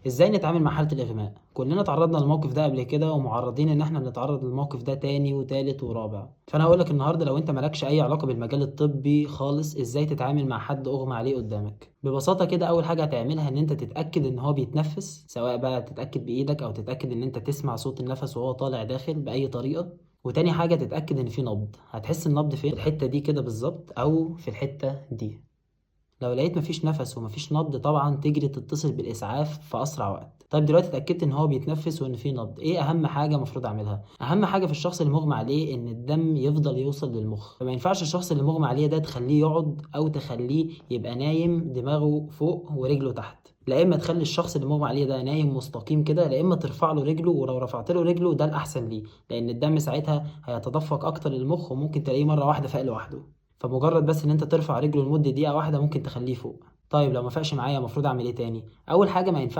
ازاي نتعامل مع حالة الإغماء؟ كلنا تعرضنا للموقف ده قبل كده ومعرضين ان احنا نتعرض للموقف ده تاني وتالت ورابع. فانا هقولك النهارده لو انت مالكش اي علاقة بالمجال الطبي خالص ازاي تتعامل مع حد اغمى عليه قدامك. ببساطة كده اول حاجة هتعملها ان انت تتأكد ان هو بيتنفس، سواء بقى تتأكد بايدك او تتأكد ان انت تسمع صوت النفس وهو طالع داخل بأي طريقة. وتاني حاجة تتأكد ان في نبض، هتحس النبض فين؟ في الحتة دي كده بالظبط او في الحتة دي. لو لقيت مفيش نفس ومفيش نبض طبعا تجري تتصل بالاسعاف في اسرع وقت. طيب دلوقتي اتاكدت ان هو بيتنفس وان في نبض، ايه اهم حاجه المفروض اعملها؟ اهم حاجه في الشخص اللي مغمى عليه ان الدم يفضل يوصل للمخ، فما ينفعش الشخص اللي مغمى عليه ده تخليه يقعد او تخليه يبقى نايم دماغه فوق ورجله تحت. لا اما تخلي الشخص اللي مغمى عليه ده نايم مستقيم كده، لا اما ترفع له رجله، ولو رفعت له رجله ده الاحسن ليه، لان الدم ساعتها هيتدفق اكتر للمخ وممكن تلاقيه مره واحده فاق لوحده. فمجرد بس ان انت ترفع رجله لمده دقيقه واحده ممكن تخليه فوق. طيب لو ما فاقش معايا المفروض اعمل ايه تاني؟ اول حاجه ما ينفعش